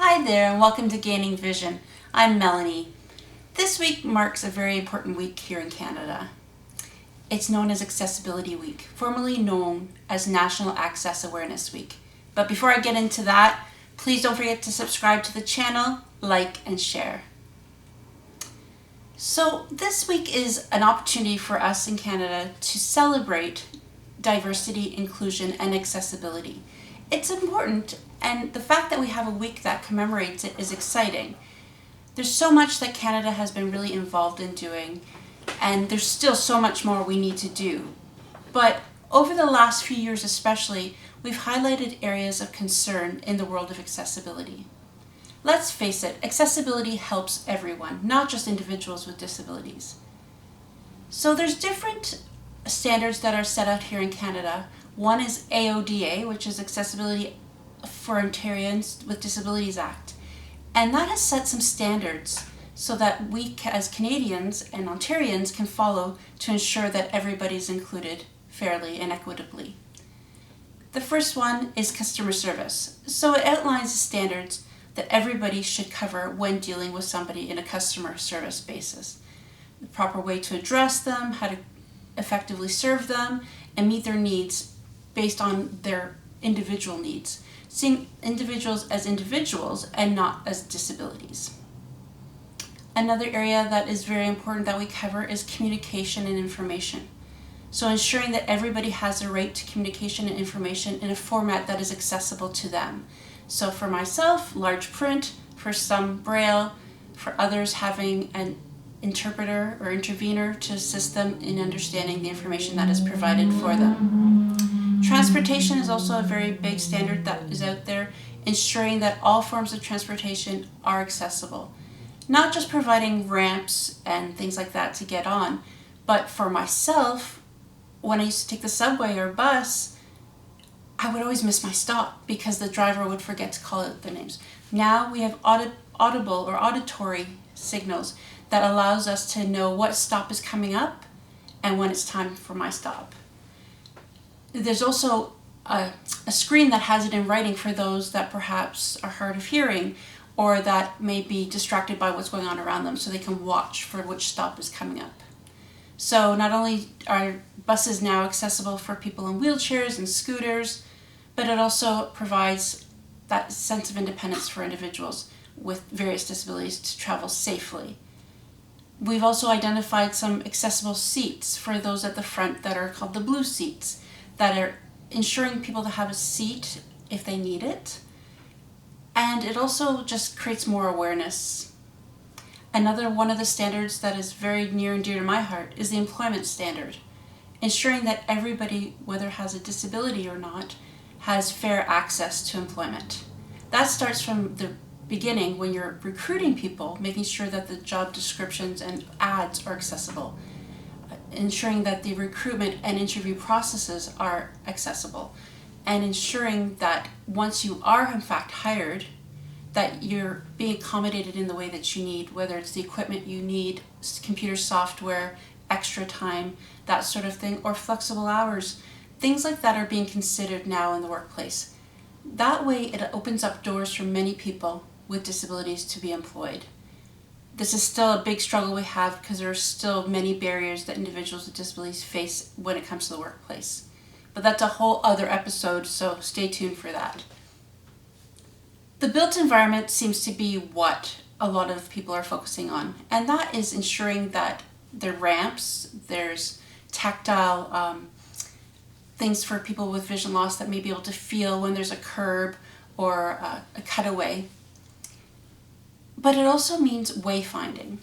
Hi there and welcome to Gaining Vision. I'm Melanie. This week marks a very important week here in Canada. It's known as Accessibility Week, formerly known as National Access Awareness Week. But before I get into that, please don't forget to subscribe to the channel, like, and share. So this week is an opportunity for us in Canada to celebrate diversity, inclusion, and accessibility. It's important, and the fact that we have a week that commemorates it is exciting. There's so much that Canada has been really involved in doing, and there's still so much more we need to do. But over the last few years especially, we've highlighted areas of concern in the world of accessibility. Let's face it, accessibility helps everyone, not just individuals with disabilities. So there's different standards that are set out here in Canada. One is AODA, which is Accessibility for Ontarians with Disabilities Act. And that has set some standards so that we as Canadians and Ontarians can follow to ensure that everybody's included fairly and equitably. The first one is customer service. So it outlines the standards that everybody should cover when dealing with somebody in a customer service basis. The proper way to address them, how to effectively serve them, and meet their needs based on their individual needs, seeing individuals as individuals and not as disabilities. Another area that is very important that we cover is communication and information. So ensuring that everybody has a right to communication and information in a format that is accessible to them. So for myself, large print, for some Braille, for others having an interpreter or intervener to assist them in understanding the information that is provided for them. Transportation is also a very big standard that is out there, ensuring that all forms of transportation are accessible. Not just providing ramps and things like that to get on, but for myself, when I used to take the subway or bus, I would always miss my stop because the driver would forget to call out their names. Now we have audible or auditory signals that allows us to know what stop is coming up and when it's time for my stop. There's also a screen that has it in writing for those that perhaps are hard of hearing or that may be distracted by what's going on around them, so they can watch for which stop is coming up. So not only are buses now accessible for people in wheelchairs and scooters, but it also provides that sense of independence for individuals with various disabilities to travel safely. We've also identified some accessible seats for those at the front that are called the blue seats, that are ensuring people to have a seat if they need it. And it also just creates more awareness. Another one of the standards that is very near and dear to my heart is the employment standard, ensuring that everybody, whether has a disability or not, has fair access to employment. That starts from the beginning when you're recruiting people, making sure that the job descriptions and ads are accessible, ensuring that the recruitment and interview processes are accessible, and ensuring that once you are in fact hired, that you're being accommodated in the way that you need, whether it's the equipment you need, computer software, extra time, that sort of thing, or flexible hours. Things like that are being considered now in the workplace. That way it opens up doors for many people with disabilities to be employed. This is still a big struggle we have because there are still many barriers that individuals with disabilities face when it comes to the workplace. But that's a whole other episode, so stay tuned for that. The built environment seems to be what a lot of people are focusing on, and that is ensuring that there are ramps, there's tactile things for people with vision loss that may be able to feel when there's a curb or a cutaway. But it also means wayfinding,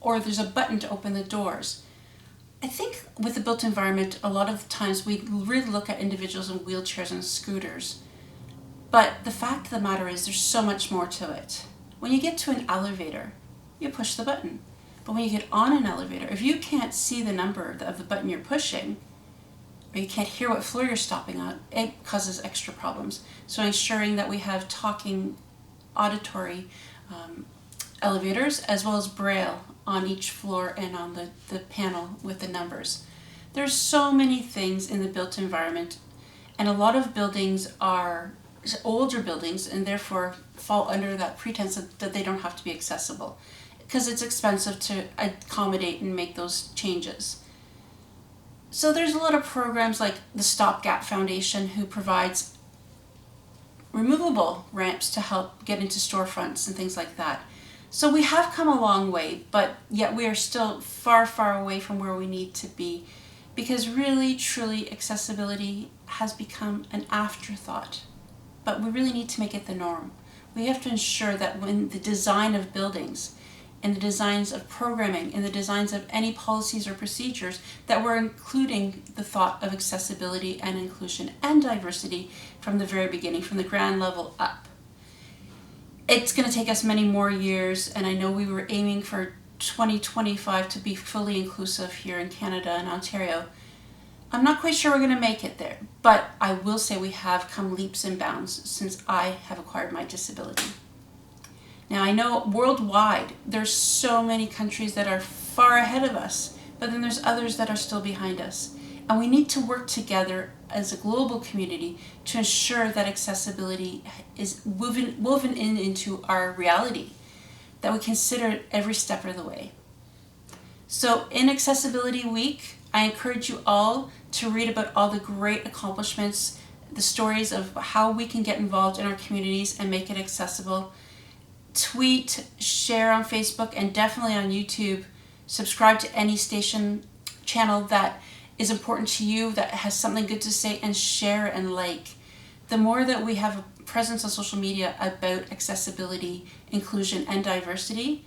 or there's a button to open the doors. I think with the built environment, a lot of times we really look at individuals in wheelchairs and scooters. But the fact of the matter is there's so much more to it. When you get to an elevator, you push the button. But when you get on an elevator, if you can't see the number of the button you're pushing, or you can't hear what floor you're stopping on, it causes extra problems. So ensuring that we have talking auditory elevators as well as Braille on each floor and on the panel with the numbers. There's so many things in the built environment, and a lot of buildings are older buildings and therefore fall under that pretense that they don't have to be accessible because it's expensive to accommodate and make those changes. So there's a lot of programs like the Stopgap Foundation who provides removable ramps to help get into storefronts and things like that. So we have come a long way, but yet we are still far, far away from where we need to be, because really, truly, accessibility has become an afterthought. But we really need to make it the norm. We have to ensure that when the design of buildings, in the designs of programming, in the designs of any policies or procedures, that we're including the thought of accessibility and inclusion and diversity from the very beginning, from the ground level up. It's going to take us many more years, and I know we were aiming for 2025 to be fully inclusive here in Canada and Ontario. I'm not quite sure we're going to make it there, but I will say we have come leaps and bounds since I have acquired my disability. Now, I know worldwide there's so many countries that are far ahead of us, but then there's others that are still behind us. And we need to work together as a global community to ensure that accessibility is woven into our reality, that we consider it every step of the way. So in Accessibility Week, I encourage you all to read about all the great accomplishments, the stories of how we can get involved in our communities and make it accessible. Tweet, share on Facebook, and definitely on YouTube. Subscribe to any station channel that is important to you, that has something good to say, and share and like. The more that we have a presence on social media about accessibility, inclusion, and diversity,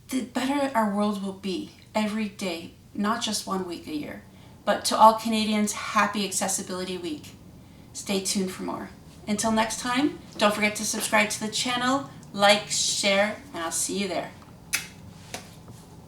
the better our world will be every day, not just 1 week a year. But to all Canadians, happy Accessibility Week. Stay tuned for more. Until next time, don't forget to subscribe to the channel, like, share, and I'll see you there.